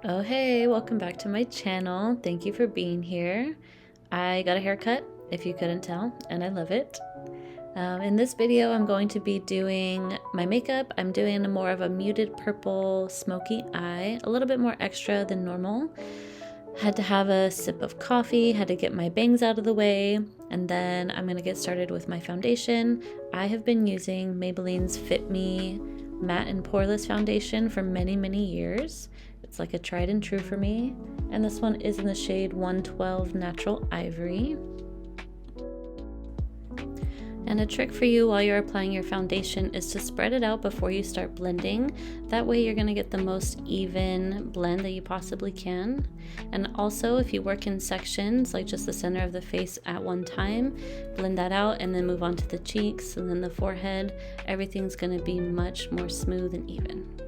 Oh hey, welcome back to my channel. Thank you for being here. I got a haircut, if you couldn't tell, and I love it. In this video, I'm going to be doing my makeup. I'm doing more of a muted purple smoky eye, a little bit more extra than normal. Had to have a sip of coffee, had to get my bangs out of the way, and then I'm gonna get started with my foundation. I have been using Maybelline's Fit Me Matte and Poreless Foundation for many years. It's like a tried and true for me, and this one is in the shade 112 Natural Ivory. And a trick for you while you're applying your foundation is to spread it out before you start blending. That way you're going to get the most even blend that you possibly can. And also, if you work in sections, like just the center of the face at one time, blend that out and then move on to the cheeks and then the forehead. Everything's going to be much more smooth and even.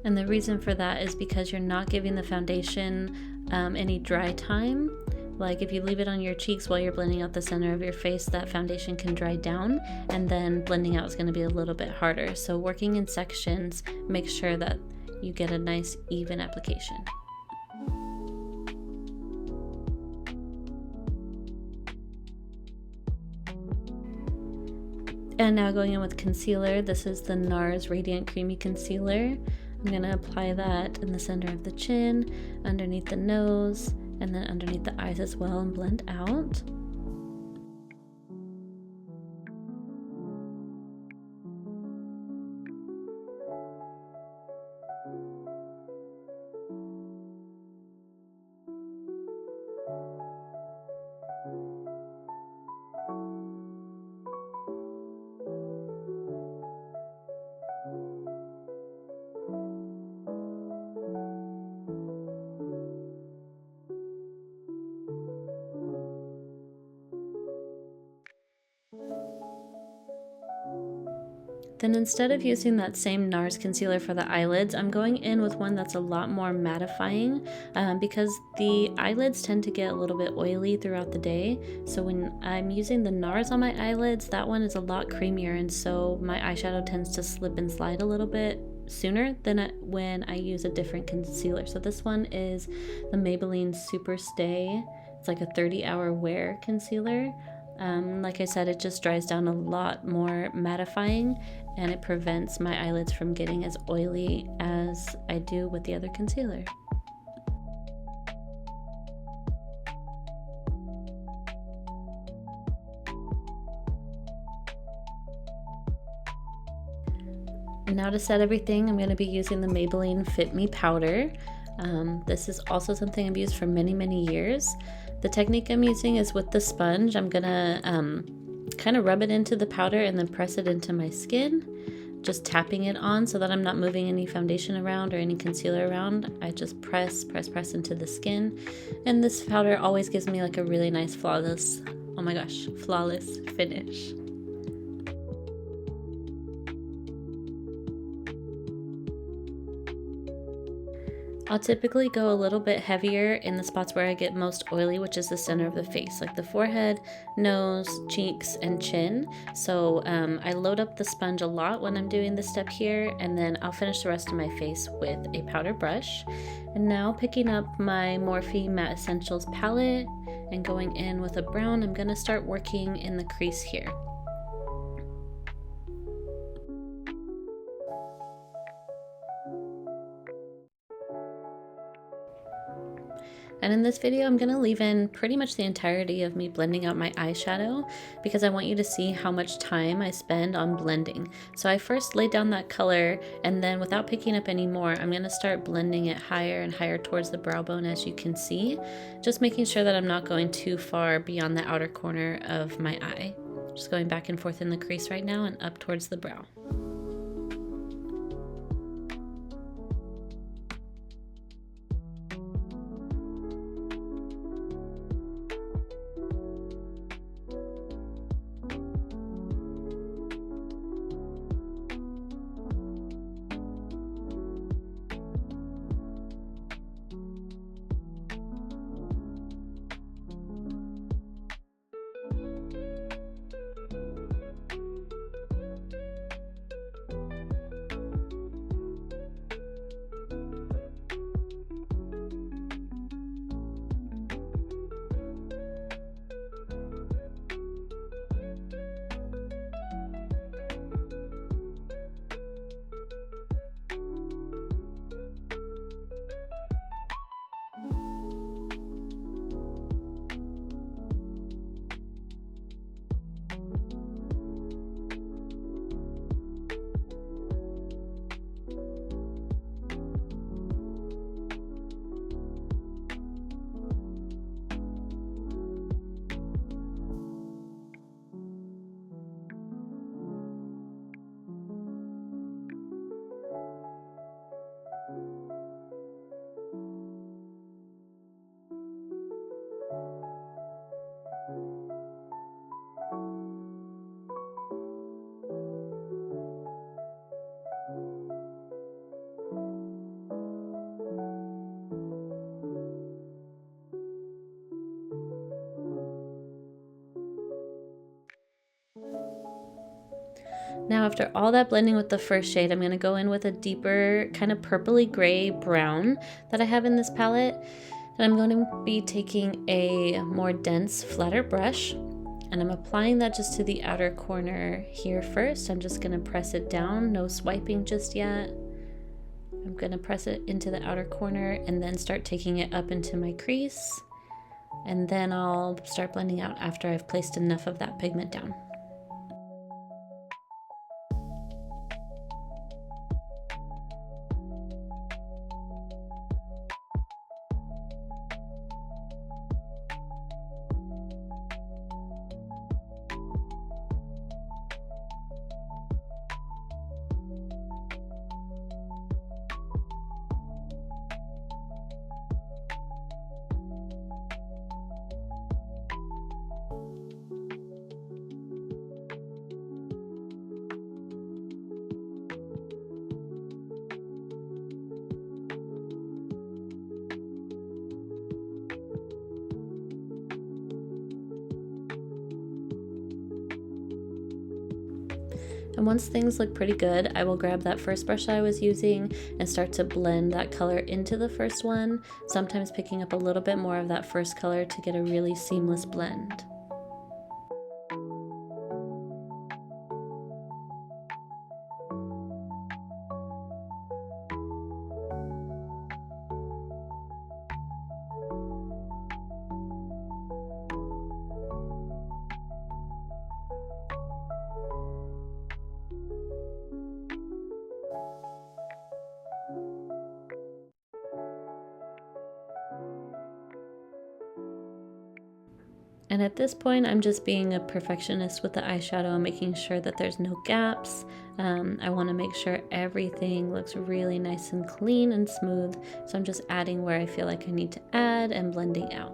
And the reason for that is because you're not giving the foundation any dry time. Like if you leave it on your cheeks while you're blending out the center of your face, that foundation can dry down, and then blending out is going to be a little bit harder. So working in sections, make sure that you get a nice even application. And now going in with concealer, this is the NARS Radiant Creamy Concealer. I'm going to apply that in the center of the chin, underneath the nose, and then underneath the eyes as well, and blend out. Then instead of using that same NARS concealer for the eyelids, I'm going in with one that's a lot more mattifying because the eyelids tend to get a little bit oily throughout the day. So when I'm using the NARS on my eyelids, that one is a lot creamier, and so my eyeshadow tends to slip and slide a little bit sooner than when I use a different concealer. So this one is the Maybelline Super Stay. It's like a 30-hour wear concealer. Like I said, it just dries down a lot more mattifying, and it prevents my eyelids from getting as oily as I do with the other concealer. Now to set everything, I'm going to be using the Maybelline Fit Me powder. This is also something I've used for many years. The technique I'm using is with the sponge. I'm gonna kind of rub it into the powder and then press it into my skin, just tapping it on so that I'm not moving any foundation around or any concealer around. I just press into the skin, and this powder always gives me like a really nice flawless, oh my gosh, flawless finish. I'll typically go a little bit heavier in the spots where I get most oily, which is the center of the face, like the forehead, nose, cheeks, and chin. So I load up the sponge a lot when I'm doing this step here, and then I'll finish the rest of my face with a powder brush. And now picking up my Morphe Matte Essentials palette and going in with a brown, I'm going to start working in the crease here. And in this video, I'm going to leave in pretty much the entirety of me blending out my eyeshadow because I want you to see how much time I spend on blending. So I first laid down that color, and then without picking up any more, I'm going to start blending it higher and higher towards the brow bone, as you can see, just making sure that I'm not going too far beyond the outer corner of my eye. Just going back and forth in the crease right now and up towards the brow. Now after all that blending with the first shade, I'm going to go in with a deeper kind of purpley gray brown that I have in this palette. And I'm going to be taking a more dense, flatter brush, and I'm applying that just to the outer corner here first. I'm just going to press it down, no swiping just yet. I'm going to press it into the outer corner and then start taking it up into my crease. And then I'll start blending out after I've placed enough of that pigment down. And once things look pretty good, I will grab that first brush I was using and start to blend that color into the first one, sometimes picking up a little bit more of that first color to get a really seamless blend. And at this point, I'm just being a perfectionist with the eyeshadow and making sure that there's no gaps. I want to make sure everything looks really nice and clean and smooth. So I'm just adding where I feel like I need to add and blending out.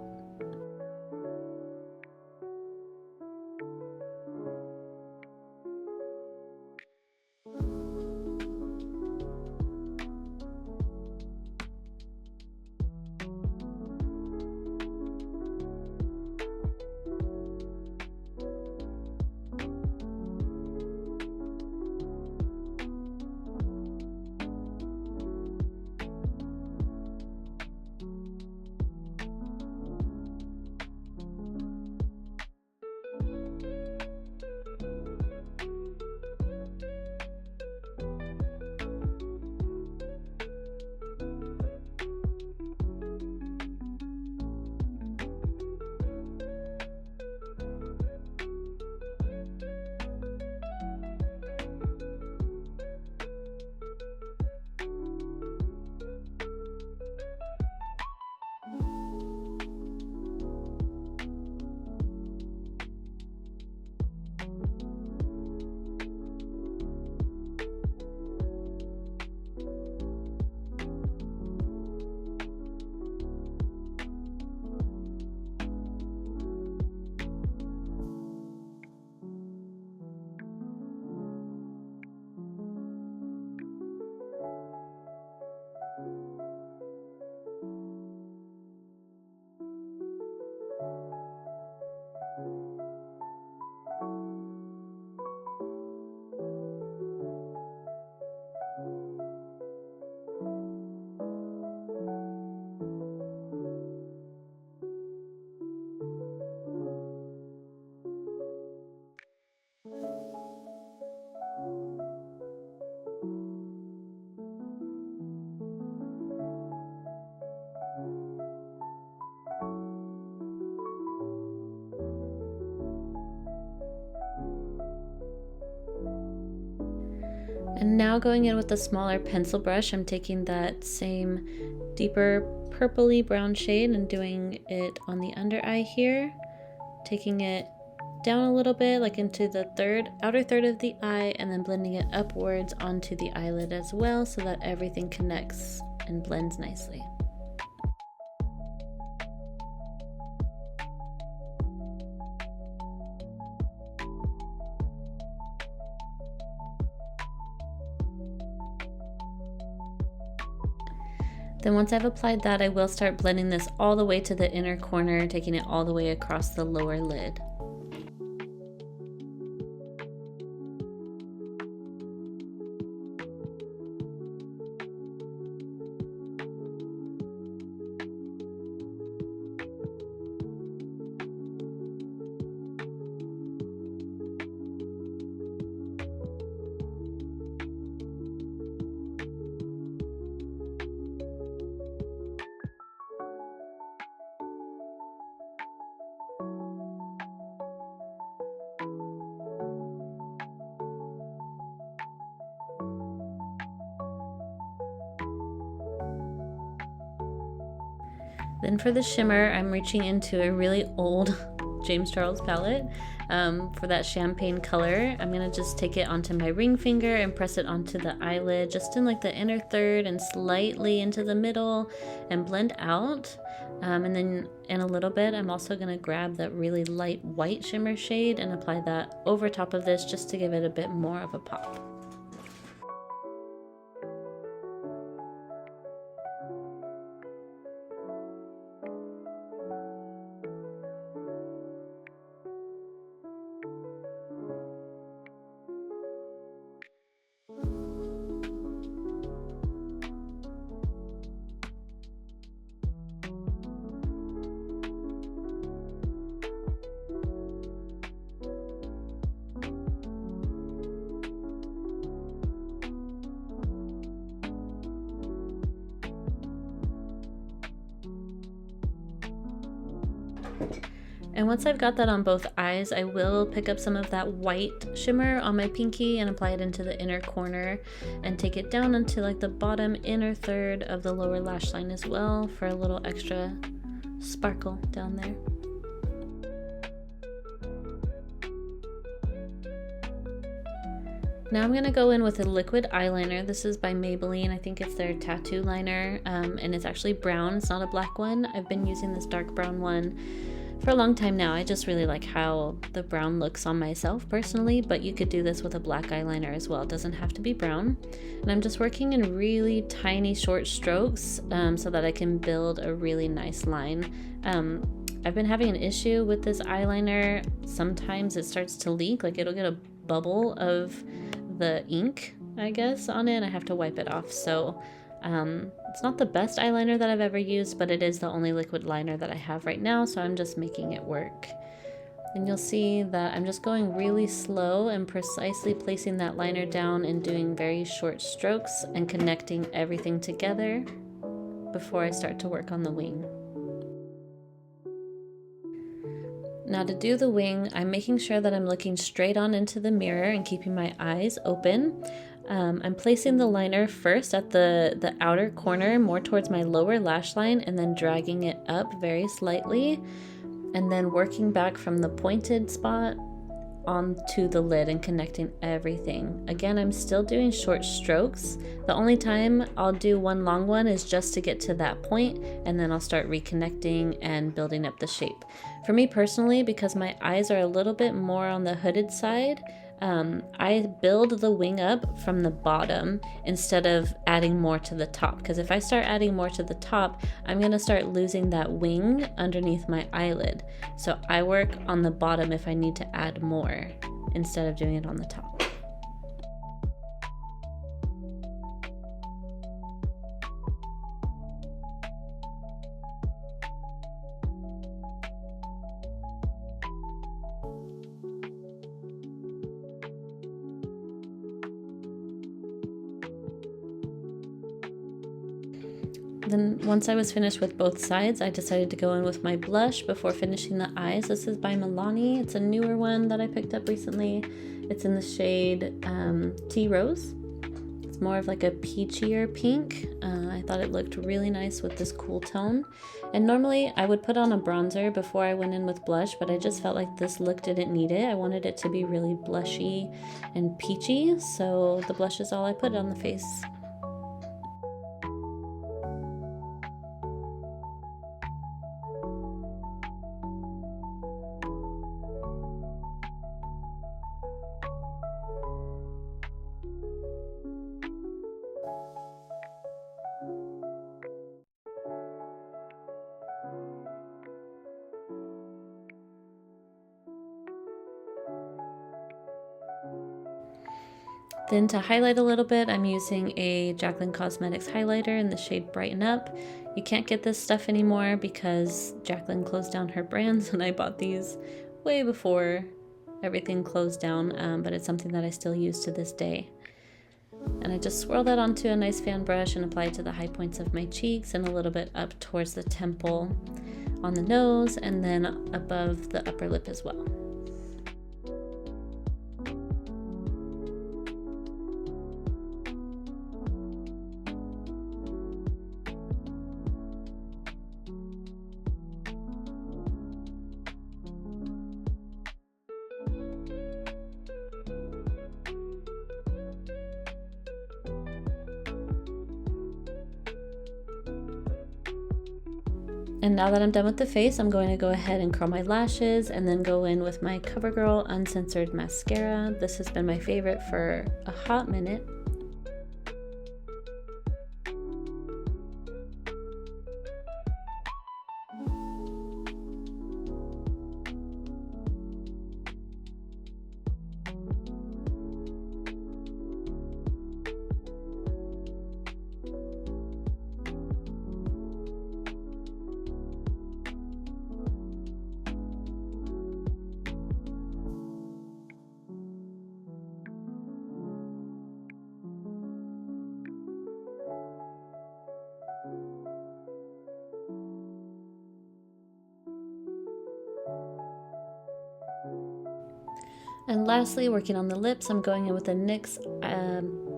And now going in with a smaller pencil brush, I'm taking that same deeper purpley brown shade and doing it on the under eye here, taking it down a little bit, like into the outer third of the eye, and then blending it upwards onto the eyelid as well so that everything connects and blends nicely. Then once I've applied that, I will start blending this all the way to the inner corner, taking it all the way across the lower lid. Then for the shimmer, I'm reaching into a really old James Charles palette for that champagne color. I'm gonna just take it onto my ring finger and press it onto the eyelid, just in like the inner third and slightly into the middle, and blend out. And then in a little bit, I'm also gonna grab that really light white shimmer shade and apply that over top of this just to give it a bit more of a pop. And once I've got that on both eyes, I will pick up some of that white shimmer on my pinky and apply it into the inner corner and take it down into like the bottom inner third of the lower lash line as well for a little extra sparkle down there. Now I'm going to go in with a liquid eyeliner. This is by Maybelline. I think it's their tattoo liner, and it's actually brown. It's not a black one. I've been using this dark brown one for a long time now. I just really like how the brown looks on myself personally, but you could do this with a black eyeliner as well. It doesn't have to be brown. And I'm just working in really tiny short strokes so that I can build a really nice line. I've been having an issue with this eyeliner. Sometimes it starts to leak, like it'll get a bubble of the ink, I guess, on it. I have to wipe it off. So it's not the best eyeliner that I've ever used, but it is the only liquid liner that I have right now, so I'm just making it work. And you'll see that I'm just going really slow and precisely placing that liner down and doing very short strokes and connecting everything together before I start to work on the wing. Now to do the wing, I'm making sure that I'm looking straight on into the mirror and keeping my eyes open. I'm placing the liner first at the outer corner, more towards my lower lash line, and then dragging it up very slightly, and then working back from the pointed spot onto the lid and connecting everything. Again, I'm still doing short strokes. The only time I'll do one long one is just to get to that point, and then I'll start reconnecting and building up the shape. For me personally, because my eyes are a little bit more on the hooded side, I build the wing up from the bottom instead of adding more to the top, because if I start adding more to the top, I'm going to start losing that wing underneath my eyelid. So I work on the bottom if I need to add more instead of doing it on the top. Then once I was finished with both sides, I decided to go in with my blush before finishing the eyes. This is by Milani. It's a newer one that I picked up recently. It's in the shade Tea Rose. It's more of like a peachier pink. I thought it looked really nice with this cool tone. And normally I would put on a bronzer before I went in with blush, but I just felt like this look didn't need it. I wanted it to be really blushy and peachy, so the blush is all I put on the face. Then to highlight a little bit, I'm using a Jaclyn Cosmetics highlighter in the shade Brighten Up. You can't get this stuff anymore because Jaclyn closed down her brands, and I bought these way before everything closed down, but it's something that I still use to this day. And I just swirl that onto a nice fan brush and apply it to the high points of my cheeks and a little bit up towards the temple on the nose, and then above the upper lip as well. And now that I'm done with the face, I'm going to go ahead and curl my lashes and then go in with my CoverGirl Uncensored Mascara. This has been my favorite for a hot minute. And lastly, working on the lips, I'm going in with a NYX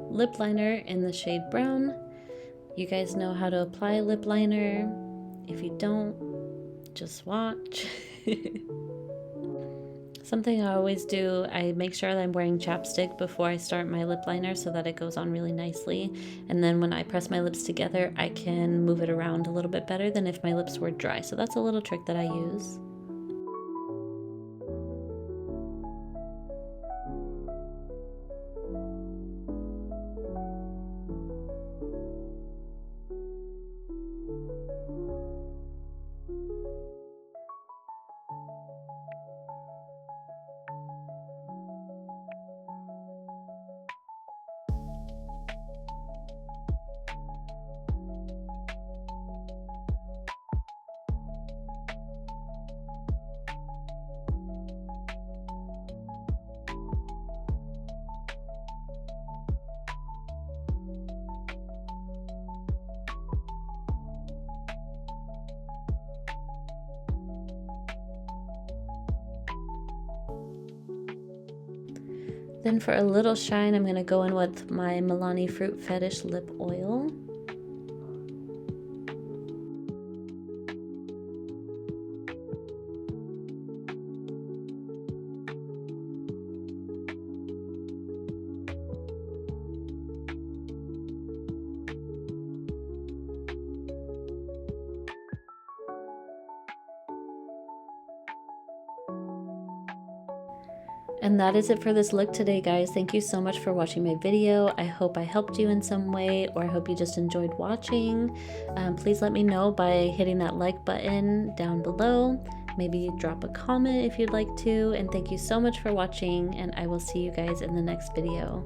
lip liner in the shade Brown. You guys know how to apply a lip liner. If you don't, just watch. Something I always do, I make sure that I'm wearing chapstick before I start my lip liner so that it goes on really nicely. And then when I press my lips together, I can move it around a little bit better than if my lips were dry. So that's a little trick that I use. Then for a little shine, I'm going to go in with my Milani Fruit Fetish Lip Oil. And that is it for this look today, guys. Thank you so much for watching my video. I hope I helped you in some way, or I hope you just enjoyed watching. Please let me know by hitting that like button down below. Maybe drop a comment if you'd like to. And thank you so much for watching, and I will see you guys in the next video.